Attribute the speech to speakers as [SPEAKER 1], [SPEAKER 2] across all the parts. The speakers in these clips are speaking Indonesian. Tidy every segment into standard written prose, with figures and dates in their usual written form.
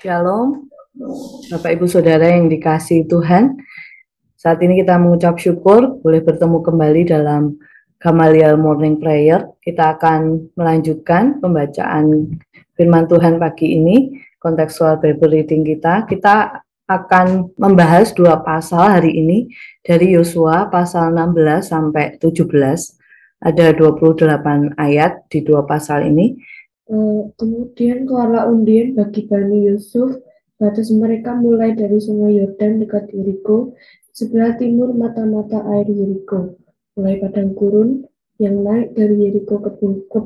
[SPEAKER 1] Shalom, Bapak Ibu Saudara yang dikasihi Tuhan. Saat ini kita mengucap syukur boleh bertemu kembali dalam Gamaliel Morning Prayer. Kita akan melanjutkan pembacaan firman Tuhan pagi ini, kontekstual Bible reading kita. Kita akan membahas dua pasal hari ini, dari Yosua pasal 16 sampai 17. Ada 28 ayat di dua pasal ini.
[SPEAKER 2] Kemudian keluarlah undian bagi Bani Yusuf. Batas mereka mulai dari sungai Yordan dekat Yeriko, sebelah timur mata-mata air Yeriko, mulai padang gurun yang naik dari Yeriko ke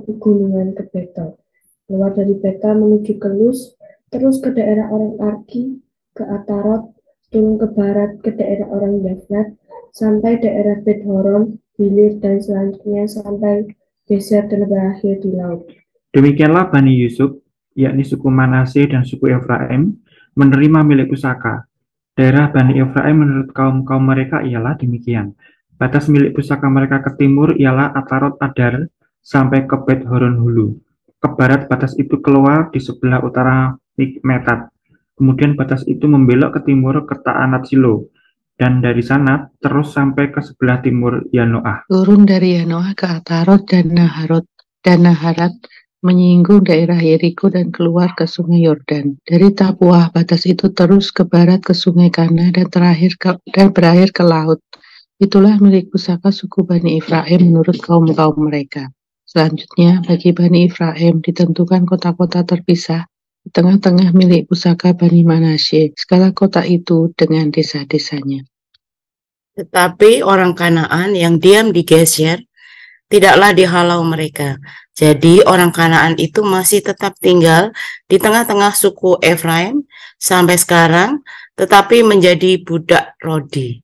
[SPEAKER 2] pegunungan ke Betel, keluar dari Betel menuju ke Luz, terus ke daerah orang Arki, ke Atarot, turun ke barat ke daerah orang Yaflat, sampai daerah Bet Horon, Bilir, dan selanjutnya sampai Geser dan berakhir di laut.
[SPEAKER 3] Demikianlah Bani Yusuf, yakni suku Manasye dan suku Efraim, menerima milik pusaka. Daerah Bani Efraim menurut kaum mereka ialah demikian. Batas milik pusaka mereka ke timur ialah Atarot Adar sampai ke Bet Horon Hulu. Ke barat batas itu keluar di sebelah utara Mikmetat. Kemudian batas itu membelok ke timur ke Ta'anat Silo. Dan dari sana terus sampai ke sebelah timur Yanoah.
[SPEAKER 4] Turun dari Yanoah ke Atarot dan Naharat, menyinggung daerah Yeriko dan keluar ke sungai Yordan. Dari Tapuah batas itu terus ke barat ke sungai Kana dan berakhir ke laut. Itulah milik pusaka suku Bani Efraim menurut kaum-kaum mereka. Selanjutnya bagi Bani Efraim ditentukan kota-kota terpisah di tengah-tengah milik pusaka Bani Manasye, segala kota itu dengan desa-desanya.
[SPEAKER 5] Tetapi orang Kanaan yang diam di Geser tidaklah dihalau mereka. Jadi orang Kanaan itu masih tetap tinggal di tengah-tengah suku Efraim sampai sekarang, tetapi menjadi budak Rodi.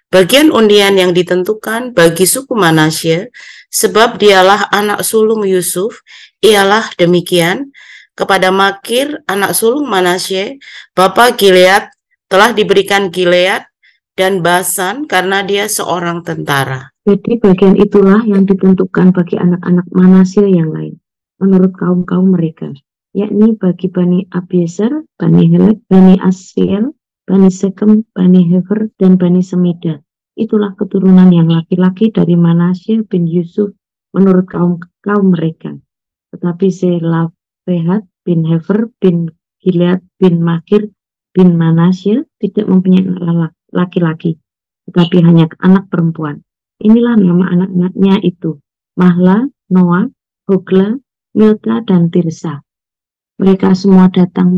[SPEAKER 5] Bagian undian yang ditentukan bagi suku Manasye, sebab dialah anak sulung Yusuf, ialah demikian. Kepada Makir, anak sulung Manasye, bapa Gilead, telah diberikan Gilead dan Basan karena dia seorang tentara.
[SPEAKER 6] Jadi bagian itulah yang ditentukan bagi anak-anak Manasye yang lain, menurut kaum-kaum mereka, yakni bagi Bani Abiezer, Bani Helek, Bani Asriel, Bani Sekem, Bani Hefer, dan Bani Semida. Itulah keturunan yang laki-laki dari Manasye bin Yusuf menurut kaum mereka. Tetapi Zelafrehat bin Hefer bin Gilead bin Makir bin Manasye tidak mempunyai anak laki-laki, tetapi hanya anak perempuan. Inilah nama anak-anaknya itu, Mahla, Noah, Hogla, Milka, dan Tirsa. Mereka datang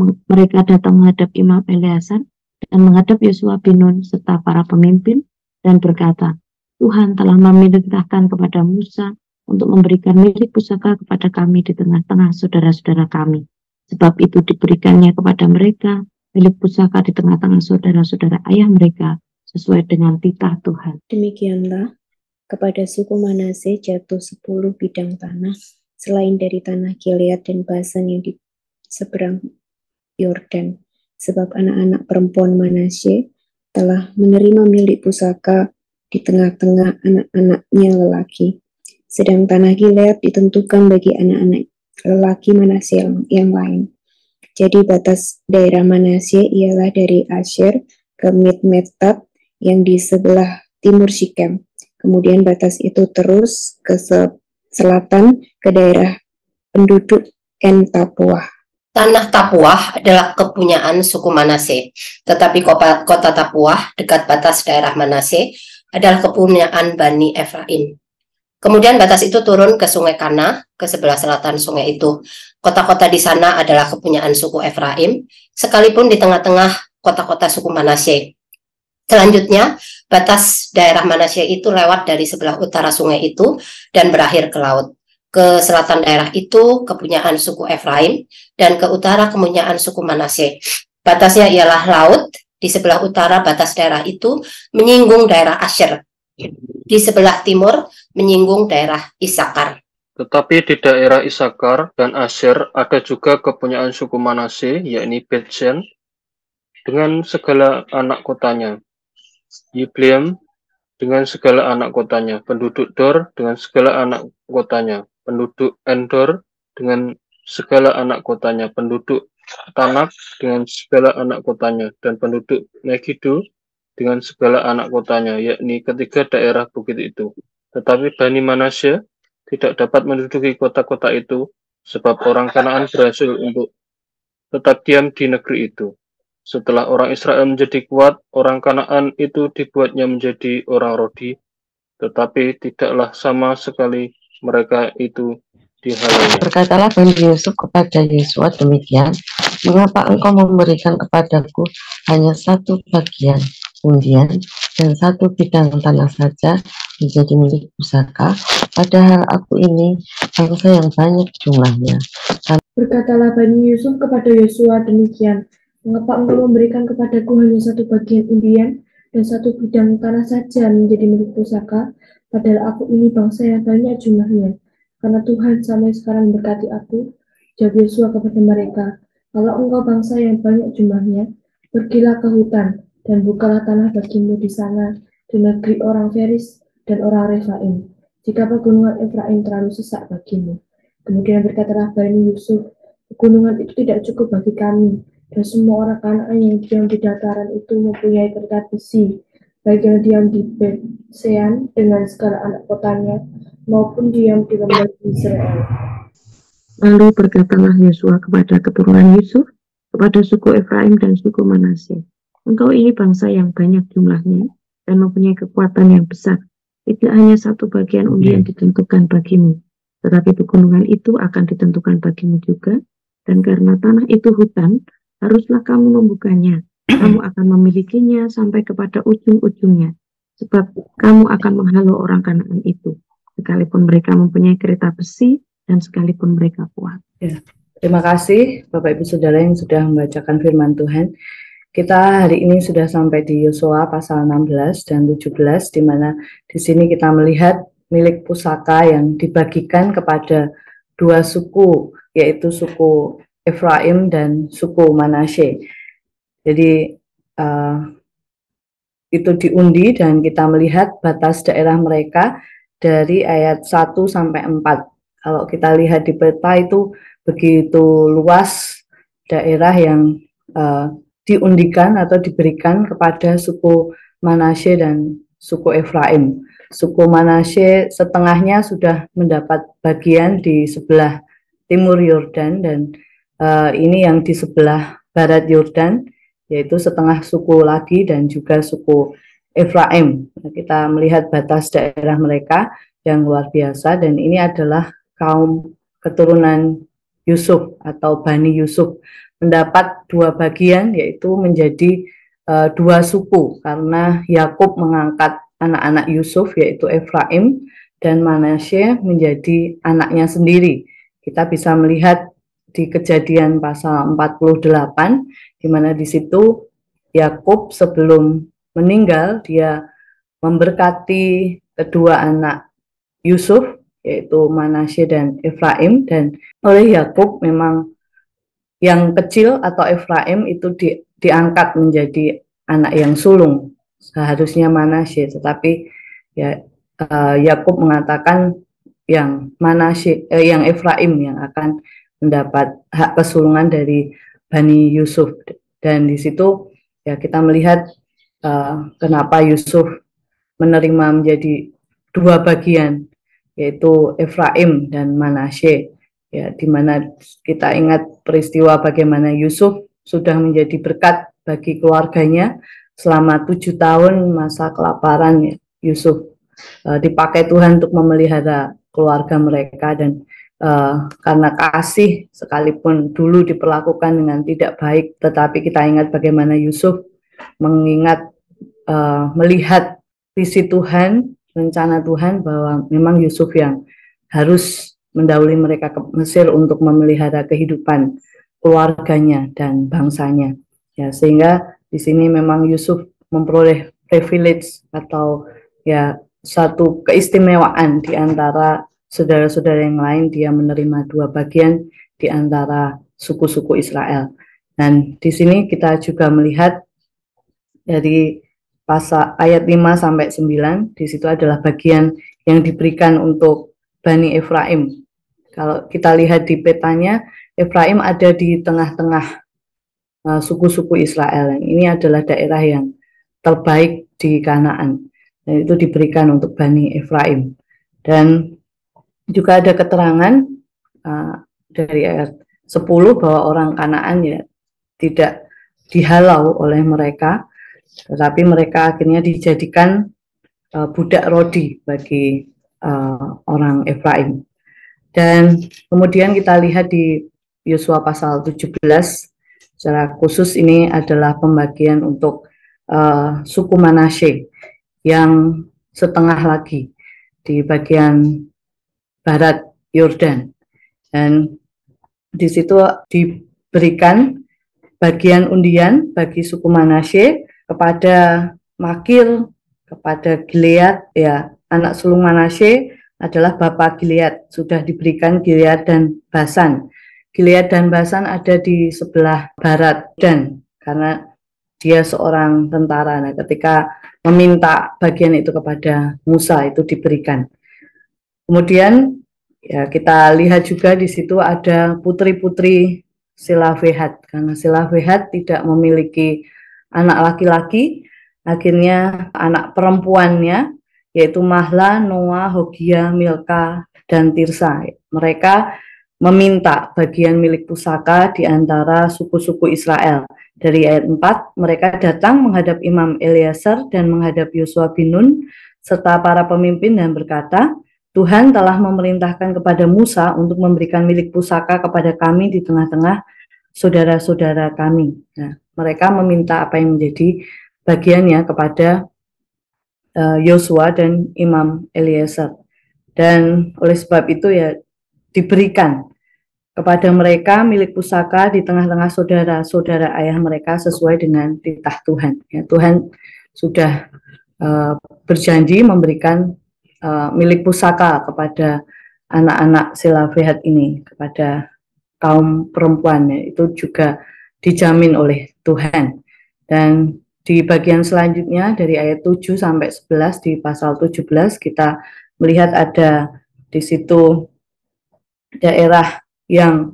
[SPEAKER 6] menghadap Imam Eleazar dan menghadap Yosua bin Nun serta para pemimpin dan berkata, Tuhan telah memerintahkan kepada Musa untuk memberikan milik pusaka kepada kami di tengah-tengah saudara-saudara kami. Sebab itu diberikannya kepada mereka milik pusaka di tengah-tengah saudara-saudara ayah mereka sesuai dengan titah Tuhan.
[SPEAKER 2] Demikianlah kepada suku Manasye jatuh 10 bidang tanah selain dari tanah Gilead dan Basan yang di seberang Yordan, sebab anak-anak perempuan Manasye telah menerima milik pusaka di tengah-tengah anak-anaknya lelaki. Sedang tanah Gilead ditentukan bagi anak-anak lelaki Manasye yang lain. Jadi batas daerah Manasye ialah dari Asher ke Mikmetat yang di sebelah timur Sikem. Kemudian batas itu terus ke selatan ke daerah penduduk En Tapuah.
[SPEAKER 7] Tanah Tapuah adalah kepunyaan suku Manasye, tetapi kota Tapuah dekat batas daerah Manasye adalah kepunyaan Bani Efraim. Kemudian batas itu turun ke sungai Kana, ke sebelah selatan sungai itu. Kota-kota di sana adalah kepunyaan suku Efraim, sekalipun di tengah-tengah kota-kota suku Manasye. Selanjutnya, batas daerah Manasye itu lewat dari sebelah utara sungai itu dan berakhir ke laut. Ke selatan daerah itu kepunyaan suku Efraim dan ke utara kepunyaan suku Manasye. Batasnya ialah laut, di sebelah utara batas daerah itu menyinggung daerah Asher. Di sebelah timur menyinggung daerah Isakar.
[SPEAKER 8] Tetapi di daerah Isakar dan Asher ada juga kepunyaan suku Manasye, yakni Bet-Shen, dengan segala anak kotanya. Yibleam dengan segala anak kotanya, penduduk Dor dengan segala anak kotanya, penduduk Endor dengan segala anak kotanya, penduduk Tanak dengan segala anak kotanya, dan penduduk Megiddo dengan segala anak kotanya, yakni ketiga daerah bukit itu. Tetapi Bani Manasye tidak dapat menduduki kota-kota itu, sebab orang Kanaan berhasil untuk tetap diam di negeri itu. Setelah orang Israel menjadi kuat, orang Kanaan itu dibuatnya menjadi orang Rodi, tetapi tidaklah sama sekali mereka itu dihalangi.
[SPEAKER 9] Berkatalah Bani Yusuf kepada Yosua demikian, mengapa engkau memberikan kepadaku hanya satu bagian undian dan satu bidang tanah saja menjadi milik pusaka, padahal aku ini bangsa yang banyak jumlahnya.
[SPEAKER 10] Berkatalah Bani Yusuf kepada Yosua demikian, mengapa engkau memberikan kepadaku hanya satu bagian undian dan satu bidang tanah saja menjadi milik pusaka, padahal aku ini bangsa yang banyak jumlahnya. Karena Tuhan sampai sekarang berkati aku, jawab Yosua kepada mereka, kalau engkau bangsa yang banyak jumlahnya, pergilah ke hutan dan bukalah tanah bagimu di sana, di negeri orang Feris dan orang Refaim, jika pegunungan Efraim terlalu sesak bagimu. Kemudian berkatalah Bani Yusuf, pegunungan itu tidak cukup bagi kami, dan semua orang Kanaan yang diam di dataran itu mempunyai kereta besi, baik yang diam di Bet-Sean dengan segala anak kotanya, maupun diam di lembah Israel.
[SPEAKER 6] Lalu berkatalah Yosua kepada keturunan Yusuf, kepada suku Efraim dan suku Manasye, engkau ini bangsa yang banyak jumlahnya dan mempunyai kekuatan yang besar. Tidak hanya satu bagian undian ditentukan bagimu, tetapi pegunungan itu akan ditentukan bagimu juga, dan karena tanah itu hutan, haruslah kamu membukanya. Kamu akan memilikinya sampai kepada ujung-ujungnya, sebab kamu akan menghalau orang Kanaan itu, sekalipun mereka mempunyai kereta besi dan sekalipun mereka kuat.
[SPEAKER 1] Ya, terima kasih Bapak Ibu Saudara yang sudah membacakan firman Tuhan. Kita hari ini sudah sampai di Yosua pasal 16 dan 17, di mana di sini kita melihat milik pusaka yang dibagikan kepada dua suku, yaitu suku Efraim dan suku Manasye. Jadi itu diundi dan kita melihat batas daerah mereka dari ayat 1 sampai 4. Kalau kita lihat di peta itu begitu luas daerah yang diundikan atau diberikan kepada suku Manasye dan suku Efraim. Suku Manasye setengahnya sudah mendapat bagian di sebelah timur Yordan, dan ini yang di sebelah barat Yordan, yaitu setengah suku lagi dan juga suku Efraim. Kita melihat batas daerah mereka yang luar biasa, dan ini adalah kaum keturunan Yusuf atau Bani Yusuf, mendapat dua bagian, yaitu menjadi dua suku, karena Yakub mengangkat anak-anak Yusuf yaitu Efraim dan Manasye menjadi anaknya sendiri. Kita bisa melihat di Kejadian pasal 48, di mana di situ Yakub sebelum meninggal dia memberkati kedua anak Yusuf yaitu Manasye dan Efraim, dan oleh Yakub memang yang kecil atau Efraim itu diangkat menjadi anak yang sulung, seharusnya Manasye, tetapi ya Yakub mengatakan yang Manasye, yang Efraim yang akan mendapat hak kesulungan dari Bani Yusuf. Dan di situ ya kita melihat kenapa Yusuf menerima menjadi dua bagian, yaitu Efraim dan Manasye. Ya, di mana kita ingat peristiwa bagaimana Yusuf sudah menjadi berkat bagi keluarganya selama 7 tahun masa kelaparan. Ya, Yusuf dipakai Tuhan untuk memelihara keluarga mereka, dan karena kasih sekalipun dulu diperlakukan dengan tidak baik, tetapi kita ingat bagaimana Yusuf mengingat melihat visi Tuhan, rencana Tuhan bahwa memang Yusuf yang harus mendahului mereka ke Mesir untuk memelihara kehidupan keluarganya dan bangsanya. Ya, sehingga di sini memang Yusuf memperoleh privilege atau ya satu keistimewaan di antara saudara-saudara yang lain. Dia menerima dua bagian di antara suku-suku Israel. Dan di sini kita juga melihat dari pasal ayat 5 sampai 9, di situ adalah bagian yang diberikan untuk Bani Efraim. Kalau kita lihat di petanya, Efraim ada di tengah-tengah suku-suku Israel. Ini adalah daerah yang terbaik di Kanaan, dan itu diberikan untuk Bani Efraim. Dan juga ada keterangan dari ayat 10 bahwa orang Kanaan ya tidak dihalau oleh mereka, tetapi mereka akhirnya dijadikan budak rodi bagi orang Efraim. Dan kemudian kita lihat di Yosua pasal 17, secara khusus ini adalah pembagian untuk suku Manasye yang setengah lagi di bagian barat Yordan. Dan di situ diberikan bagian undian bagi suku Manasye kepada Makir, kepada Gilead, ya, anak sulung Manasye adalah bapak Gilead, sudah diberikan Gilead dan Basan. Gilead dan Basan ada di sebelah barat, dan karena dia seorang tentara, nah ketika meminta bagian itu kepada Musa itu diberikan. Kemudian ya kita lihat juga di situ ada putri-putri Selafehat, karena Selafehat tidak memiliki anak laki-laki, akhirnya anak perempuannya yaitu Mahla, Noah, Hogia, Milka, dan Tirsa. Mereka meminta bagian milik pusaka di antara suku-suku Israel. Dari ayat 4, mereka datang menghadap Imam Eleazar dan menghadap Yosua bin Nun serta para pemimpin dan berkata, Tuhan telah memerintahkan kepada Musa untuk memberikan milik pusaka kepada kami di tengah-tengah saudara-saudara kami. Nah, mereka meminta apa yang menjadi bagiannya kepada Yosua dan Imam Eleazar. Dan oleh sebab itu ya diberikan kepada mereka milik pusaka di tengah-tengah saudara-saudara ayah mereka sesuai dengan titah Tuhan. Ya, Tuhan sudah berjanji memberikan milik pusaka kepada anak-anak Selafehat ini, kepada kaum perempuannya, itu juga dijamin oleh Tuhan. Dan di bagian selanjutnya dari ayat 7 sampai 11 di pasal 17 kita melihat ada di situ daerah yang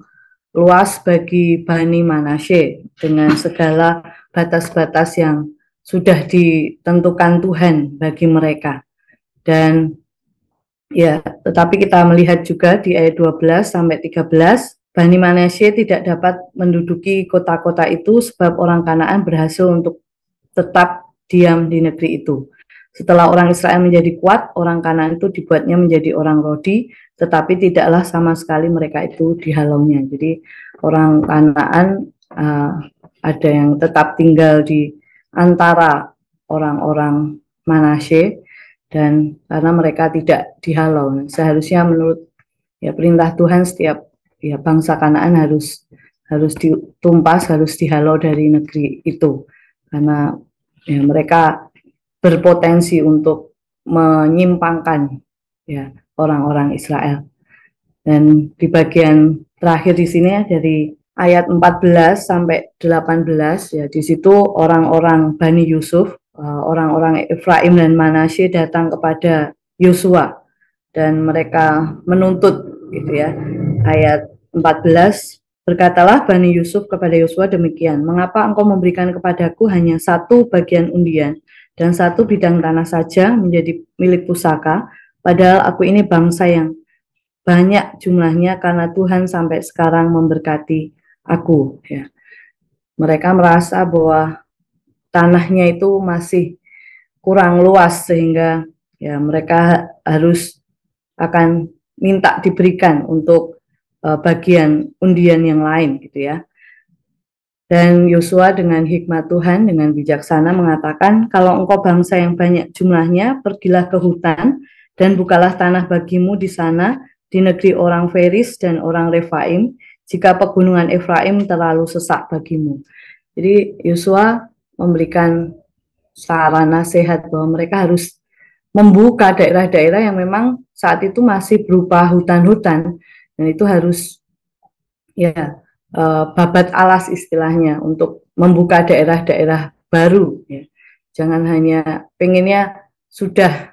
[SPEAKER 1] luas bagi Bani Manasye dengan segala batas-batas yang sudah ditentukan Tuhan bagi mereka. Dan ya, tetapi kita melihat juga di ayat 12 sampai 13, Bani Manasye tidak dapat menduduki kota-kota itu sebab orang Kanaan berhasil untuk tetap diam di negeri itu. Setelah orang Israel menjadi kuat, orang Kanaan itu dibuatnya menjadi orang rodi, tetapi tidaklah sama sekali mereka itu dihalaunya. Jadi orang Kanaan ada yang tetap tinggal di antara orang-orang Manasye, dan karena mereka tidak dihalau. Seharusnya menurut ya perintah Tuhan setiap ya bangsa Kanaan harus ditumpas, harus dihalau dari negeri itu, karena ya mereka berpotensi untuk menyimpangkan ya orang-orang Israel. Dan di bagian terakhir di sini dari ayat 14 sampai 18 ya, di situ orang-orang Bani Yusuf, orang-orang Efraim dan Manasye datang kepada Yosua dan mereka menuntut gitu ya. Ayat 14, berkatalah Bani Yusuf kepada Yosua demikian, mengapa engkau memberikan kepadaku hanya satu bagian undian dan satu bidang tanah saja menjadi milik pusaka, padahal aku ini bangsa yang banyak jumlahnya karena Tuhan sampai sekarang memberkati aku. Ya. Mereka merasa bahwa tanahnya itu masih kurang luas sehingga ya mereka harus akan minta diberikan untuk bagian undian yang lain gitu ya. Dan Yosua dengan hikmat Tuhan dengan bijaksana mengatakan, kalau engkau bangsa yang banyak jumlahnya, pergilah ke hutan dan bukalah tanah bagimu di sana di negeri orang Feris dan orang Refaim, jika pegunungan Efraim terlalu sesak bagimu. Jadi Yosua memberikan saran nasihat bahwa mereka harus membuka daerah-daerah yang memang saat itu masih berupa hutan-hutan, dan itu harus ya babat alas istilahnya untuk membuka daerah-daerah baru. Ya. Jangan hanya pengennya sudah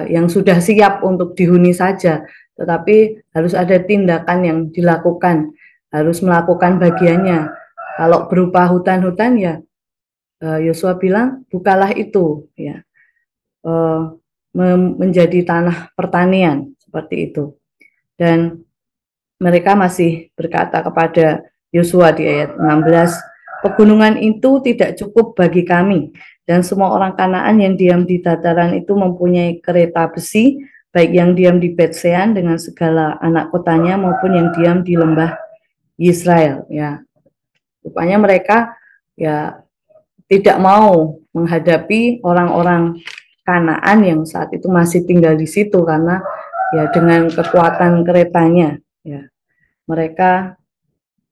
[SPEAKER 1] yang sudah siap untuk dihuni saja, tetapi harus ada tindakan yang dilakukan, harus melakukan bagiannya Kalau berupa hutan-hutan ya Yosua bilang bukalah itu ya, menjadi tanah pertanian seperti itu. Dan mereka masih berkata kepada Yosua di ayat 16, pegunungan itu tidak cukup bagi kami, dan semua orang Kanaan yang diam di dataran itu mempunyai kereta besi, baik yang diam di Bet-Sean dengan segala anak kotanya maupun yang diam di lembah Israel. Ya, rupanya mereka ya tidak mau menghadapi orang-orang Kanaan yang saat itu masih tinggal di situ, karena ya dengan kekuatan keretanya ya mereka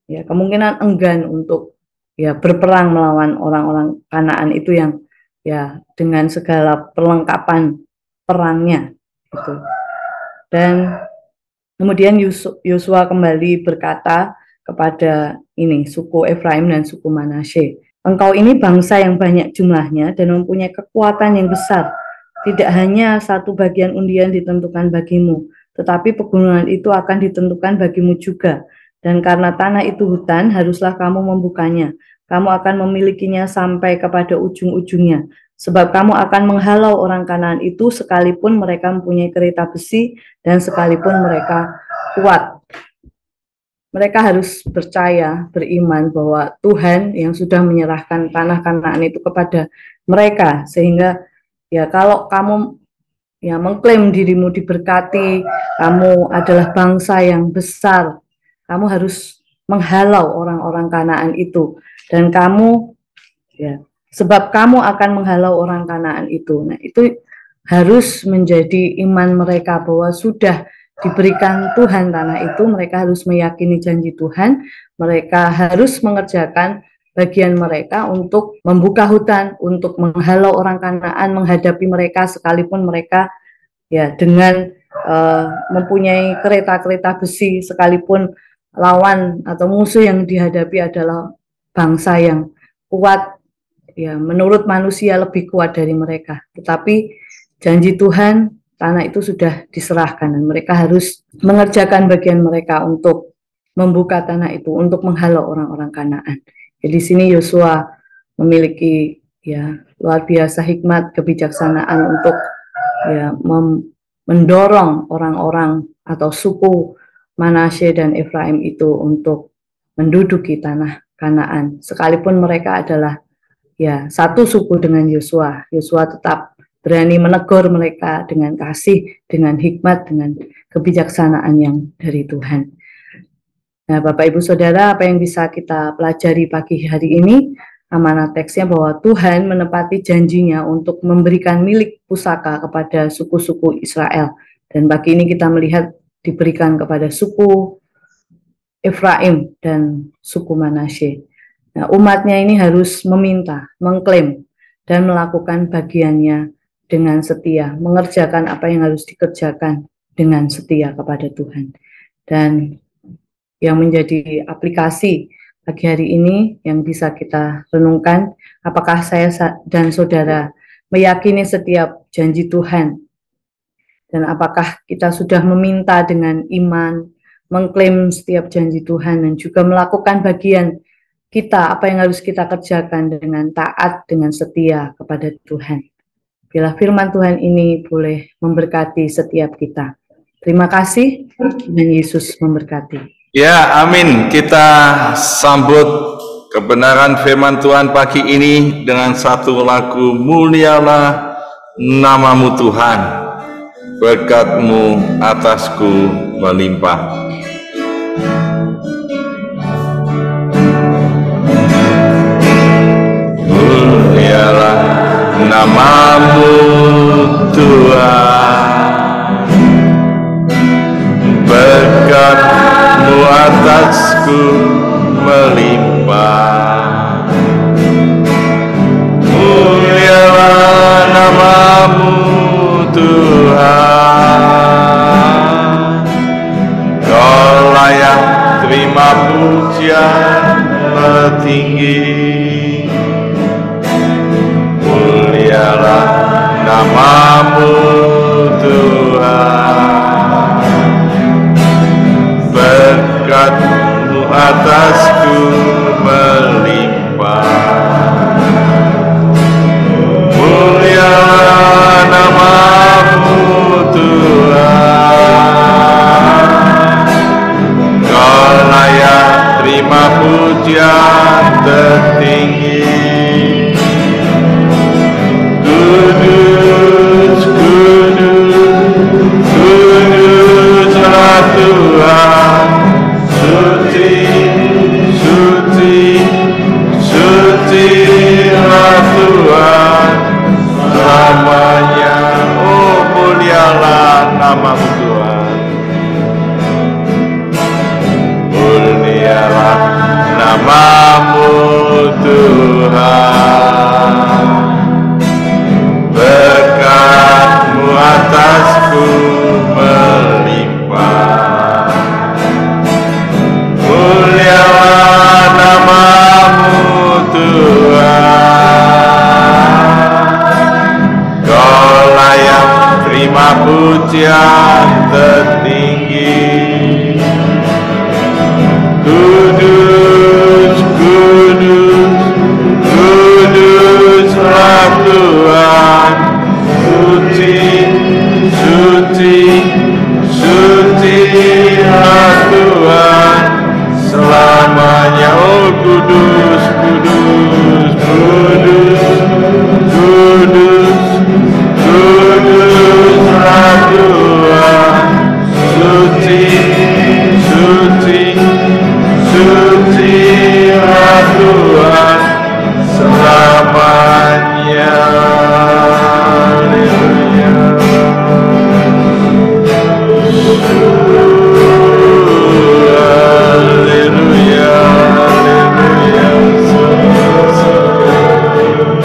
[SPEAKER 1] ya kemungkinan enggan untuk ya berperang melawan orang-orang Kanaan itu yang ya dengan segala perlengkapan perangnya gitu. Dan kemudian Yosua kembali berkata kepada ini suku Efraim dan suku Manasye, engkau ini bangsa yang banyak jumlahnya dan mempunyai kekuatan yang besar. Tidak hanya satu bagian undian ditentukan bagimu, tetapi pegunungan itu akan ditentukan bagimu juga. Dan karena tanah itu hutan, haruslah kamu membukanya. Kamu akan memilikinya sampai kepada ujung-ujungnya. Sebab kamu akan menghalau orang Kanaan itu sekalipun mereka mempunyai kereta besi dan sekalipun mereka kuat. Mereka harus percaya, beriman bahwa Tuhan yang sudah menyerahkan tanah Kanaan itu kepada mereka, sehingga ya kalau kamu ya mengklaim dirimu diberkati, kamu adalah bangsa yang besar, kamu harus menghalau orang-orang Kanaan itu, dan kamu ya sebab kamu akan menghalau orang Kanaan itu. Nah, itu harus menjadi iman mereka bahwa sudah diberikan Tuhan tanah itu, mereka harus meyakini janji Tuhan, mereka harus mengerjakan bagian mereka untuk membuka hutan, untuk menghalau orang Kanaan menghadapi mereka sekalipun mereka ya dengan mempunyai kereta-kereta besi, sekalipun lawan atau musuh yang dihadapi adalah bangsa yang kuat, ya menurut manusia lebih kuat dari mereka. Tetapi janji Tuhan, tanah itu sudah diserahkan dan mereka harus mengerjakan bagian mereka untuk membuka tanah itu, untuk menghalau orang-orang Kanaan. Jadi di sini Yosua memiliki ya luar biasa hikmat, kebijaksanaan untuk ya mendorong orang-orang atau suku Manasye dan Efraim itu untuk menduduki tanah Kanaan. Sekalipun mereka adalah ya satu suku dengan Yosua, Yosua tetap berani menegur mereka dengan kasih, dengan hikmat, dengan kebijaksanaan yang dari Tuhan. Nah, Bapak Ibu Saudara, apa yang bisa kita pelajari pagi hari ini? Amanat teksnya bahwa Tuhan menepati janjinya untuk memberikan milik pusaka kepada suku-suku Israel. Dan pagi ini kita melihat diberikan kepada suku Efraim dan suku Manasye. Nah, umatnya ini harus meminta, mengklaim, dan melakukan bagiannya dengan setia, mengerjakan apa yang harus dikerjakan dengan setia kepada Tuhan. Dan yang menjadi aplikasi pagi hari ini yang bisa kita renungkan, apakah saya dan saudara meyakini setiap janji Tuhan, dan apakah kita sudah meminta dengan iman, mengklaim setiap janji Tuhan, dan juga melakukan bagian kita, apa yang harus kita kerjakan dengan taat, dengan setia kepada Tuhan. Bila firman Tuhan ini boleh memberkati setiap kita. Terima kasih, dan Yesus memberkati.
[SPEAKER 11] Ya, amin. Kita sambut kebenaran firman Tuhan pagi ini dengan satu lagu, Mulialah Namamu Tuhan, berkat-Mu atasku melimpah. Mulialah Namamu Tuhan, berkat-Mu atasku melimpah. Mulialah namamu Tuhan, Kau layak terima pujian tertinggi. Mulialah namamu Tuhan, berkat-Mu atasku melimpah. sucilah Tuhan selamanya. Oh, mulialah nama-Mu Tuhan. Mulialah nama-Mu Tuhan. Berkat-Mu atasku melimpah. Mulialah nama-Mu Tuhan. Kau layak terima pujian tertinggi. Kudus, kudus, kuduslah Tuhan. Suci, suci, sucilah Tuhan selamanya. Oh, kudus, kudus, kudus, kudus, kuduslah Tuhan. Suci, suci, sucilah Tuhan selamanya. Haleluya. Haleluya, haleluya.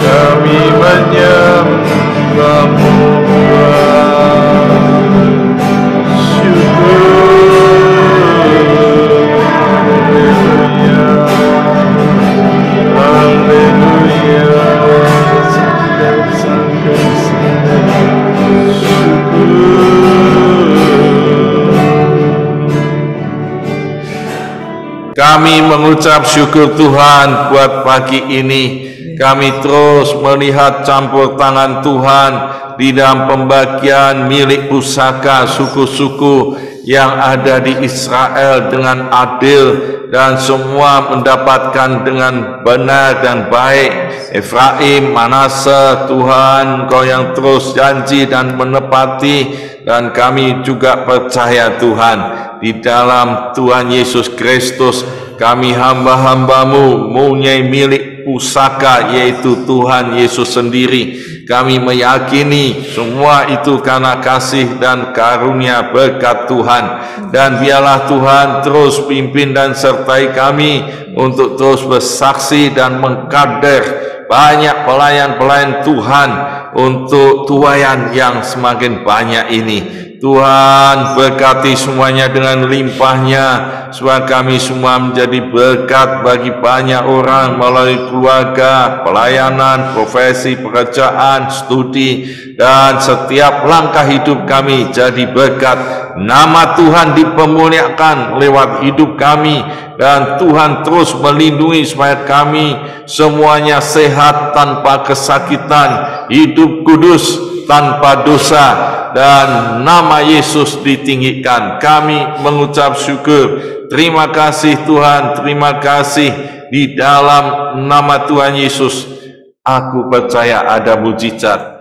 [SPEAKER 11] Kami menyembah-Mu. Kami mengucap syukur Tuhan buat pagi ini. Kami terus melihat campur tangan Tuhan di dalam pembagian milik pusaka suku-suku yang ada di Israel dengan adil, dan semua mendapatkan dengan benar dan baik. Efraim, Manase, Tuhan Kau yang terus janji dan menepati, dan kami juga percaya Tuhan di dalam Tuhan Yesus Kristus kami hamba-hamba-Mu mempunyai milik pusaka, yaitu Tuhan Yesus sendiri. Kami meyakini semua itu karena kasih dan karunia berkat Tuhan. Dan biarlah Tuhan terus pimpin dan sertai kami untuk terus bersaksi dan mengkader banyak pelayan-pelayan Tuhan untuk tuaian yang semakin banyak ini. Tuhan berkati semuanya dengan limpahnya, supaya kami semua menjadi berkat bagi banyak orang melalui keluarga, pelayanan, profesi, pekerjaan, studi, dan setiap langkah hidup kami jadi berkat. Nama Tuhan dipermuliakan lewat hidup kami, dan Tuhan terus melindungi supaya kami semuanya sehat tanpa kesakitan, hidup kudus tanpa dosa, dan nama Yesus ditinggikan. Kami mengucap syukur. Terima kasih Tuhan, terima kasih. Di dalam nama Tuhan Yesus aku percaya ada mujizat.